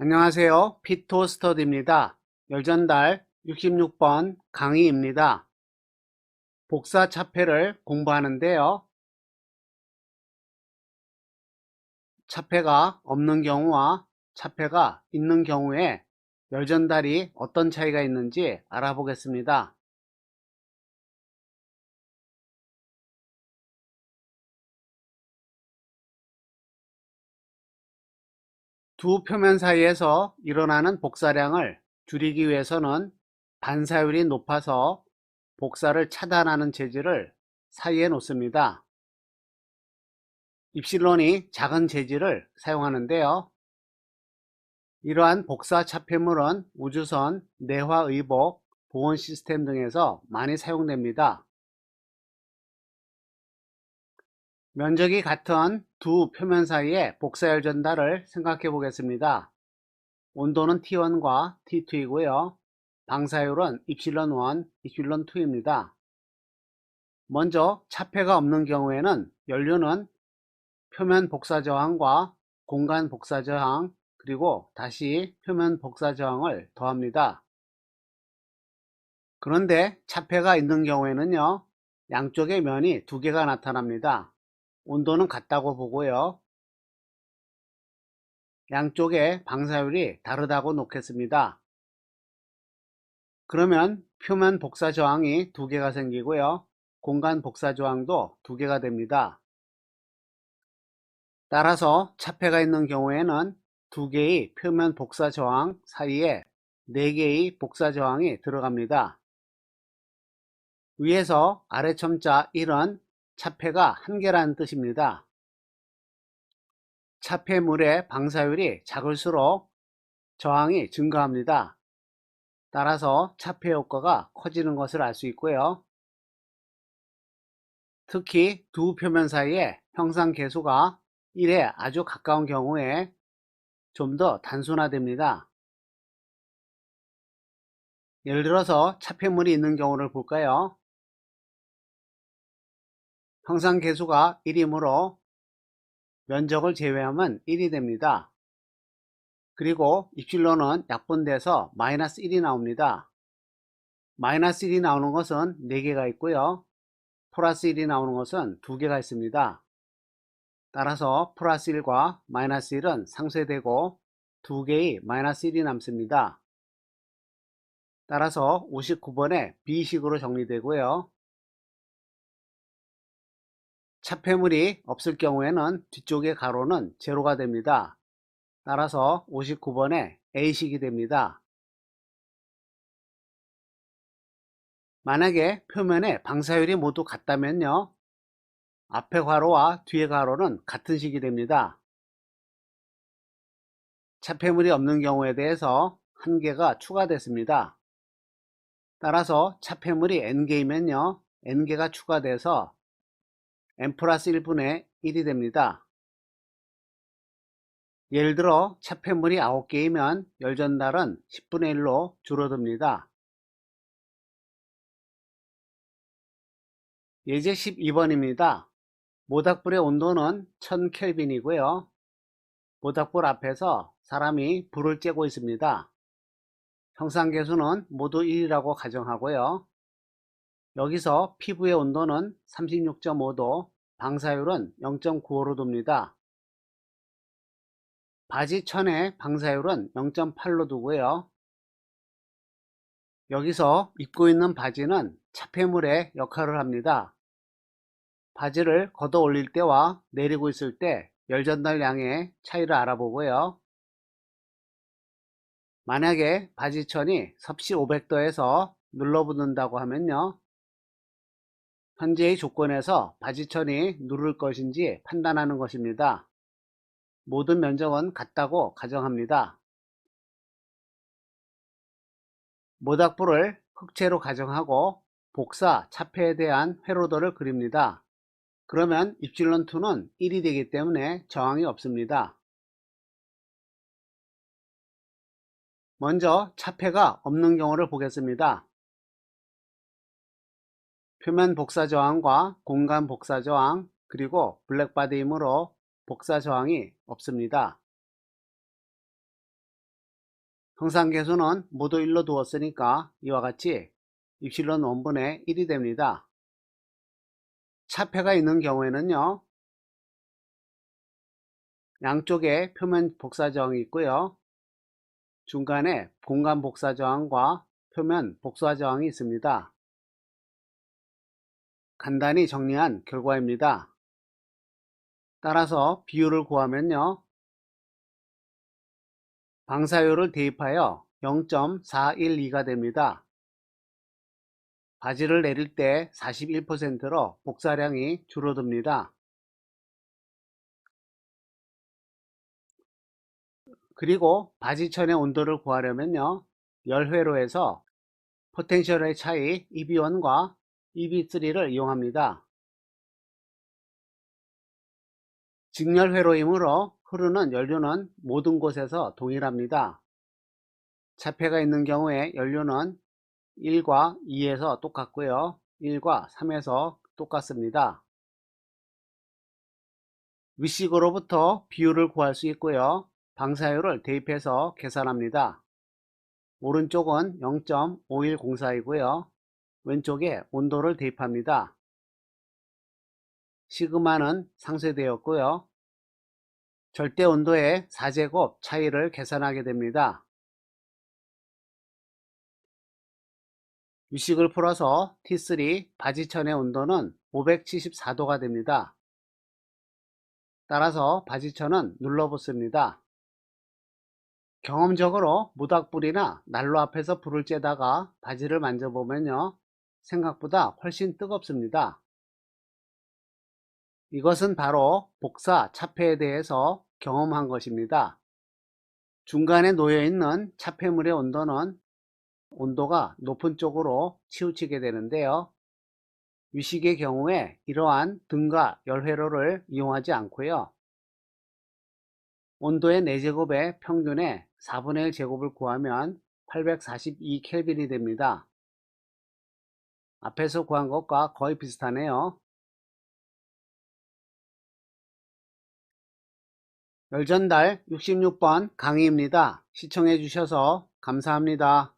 안녕하세요. 피토스터디입니다. 열전달 66번 강의입니다. 복사 차폐를 공부하는데요. 차폐가 없는 경우와 차폐가 있는 경우에 열전달이 어떤 차이가 있는지 알아보겠습니다. 두 표면 사이에서 일어나는 복사량을 줄이기 위해서는 반사율이 높아서 복사를 차단하는 재질을 사이에 놓습니다. 입실론이 작은 재질을 사용하는데요. 이러한 복사 차폐물은 우주선, 내화의복, 보온 시스템 등에서 많이 사용됩니다. 면적이 같은 두 표면 사이의 복사열 전달을 생각해 보겠습니다. 온도는 T1과 T2이고요. 방사율은 입실론 1, 입실론 2입니다. 먼저 차폐가 없는 경우에는 연료는 표면 복사 저항과 공간 복사 저항, 그리고 다시 표면 복사 저항을 더합니다. 그런데 차폐가 있는 경우에는요, 양쪽의 면이 두 개가 나타납니다. 온도는 같다고 보고요. 양쪽의 방사율이 다르다고 놓겠습니다. 그러면 표면 복사 저항이 두 개가 생기고요. 공간 복사 저항도 두 개가 됩니다. 따라서 차폐가 있는 경우에는 두 개의 표면 복사 저항 사이에 네 개의 복사 저항이 들어갑니다. 위에서 아래 첨자 1은 차폐가 한 개라는 뜻입니다. 차폐물의 방사율이 작을수록 저항이 증가합니다. 따라서 차폐 효과가 커지는 것을 알 수 있고요. 특히 두 표면 사이의 형상 계수가 1에 아주 가까운 경우에 좀 더 단순화됩니다. 예를 들어서 차폐물이 있는 경우를 볼까요? 형상 계수가 1이므로 면적을 제외하면 1이 됩니다. 그리고 입실론은 약분돼서 마이너스 1이 나옵니다. 마이너스 1이 나오는 것은 4개가 있고요. 플러스 1이 나오는 것은 2개가 있습니다. 따라서 플러스 1과 마이너스 1은 상쇄되고 2개의 마이너스 1이 남습니다. 따라서 59번에 B식으로 정리되고요. 차폐물이 없을 경우에는 뒤쪽의 가로는 제로가 됩니다. 따라서 59번에 A식이 됩니다. 만약에 표면의 방사율이 모두 같다면요, 앞에 가로와 뒤에 가로는 같은 식이 됩니다. 차폐물이 없는 경우에 대해서 한 개가 추가됐습니다. 따라서 차폐물이 n개이면요, n개가 추가돼서 n 플러스 1분의 1이 됩니다. 예를 들어 차폐물이 9개이면 열전달은 10분의 1로 줄어듭니다. 예제 12번입니다. 모닥불의 온도는 1000켈빈이고요. 모닥불 앞에서 사람이 불을 쬐고 있습니다. 형상계수는 모두 1이라고 가정하고요. 여기서 피부의 온도는 36.5도, 방사율은 0.95로 둡니다. 바지 천의 방사율은 0.8로 두고요. 여기서 입고 있는 바지는 차폐물의 역할을 합니다. 바지를 걷어 올릴 때와 내리고 있을 때 열전달량의 차이를 알아보고요. 만약에 바지천이 섭씨 500도에서 눌러붙는다고 하면요, 현재의 조건에서 바지천이 누를 것인지 판단하는 것입니다. 모든 면적은 같다고 가정합니다. 모닥불을 흑채로 가정하고 복사, 차폐에 대한 회로도를 그립니다. 그러면 입실론2는 1이 되기 때문에 저항이 없습니다. 먼저 차폐가 없는 경우를 보겠습니다. 표면 복사 저항과 공간 복사 저항, 그리고 블랙바디이므로 복사 저항이 없습니다. 형상계수는 모두 1로 두었으니까 이와 같이 입실론 원분의 1이 됩니다. 차폐가 있는 경우에는요, 양쪽에 표면 복사저항이 있고요, 중간에 공간 복사저항과 표면 복사저항이 있습니다. 간단히 정리한 결과입니다. 따라서 비율을 구하면요, 방사율을 대입하여 0.412가 됩니다. 바지를 내릴 때 41%로 복사량이 줄어듭니다. 그리고 바지천의 온도를 구하려면요, 열회로에서 포텐셜의 차이 EB1과 EB3를 이용합니다. 직렬회로이므로 흐르는 연료는 모든 곳에서 동일합니다. 차폐가 있는 경우에 연료는 1과 2에서 똑같고요, 1과 3에서 똑같습니다. 위식으로부터 비율을 구할 수 있고요, 방사율을 대입해서 계산합니다. 오른쪽은 0.5104이고요, 왼쪽에 온도를 대입합니다. 시그마는 상쇄되었고요, 절대 온도의 4제곱 차이를 계산하게 됩니다. 위식을 풀어서 T3 바지천의 온도는 574도가 됩니다. 따라서 바지천은 눌러붙습니다. 경험적으로 모닥불이나 난로 앞에서 불을 쬐다가 바지를 만져보면요, 생각보다 훨씬 뜨겁습니다. 이것은 바로 복사 차폐에 대해서 경험한 것입니다. 중간에 놓여있는 차폐물의 온도는 온도가 높은 쪽으로 치우치게 되는데요, 위식의 경우에 이러한 등가 열회로를 이용하지 않고요, 온도의 4제곱의 평균의 4분의 1 제곱을 구하면 842켈빈이 됩니다. 앞에서 구한 것과 거의 비슷하네요. 열전달 66번 강의입니다. 시청해 주셔서 감사합니다.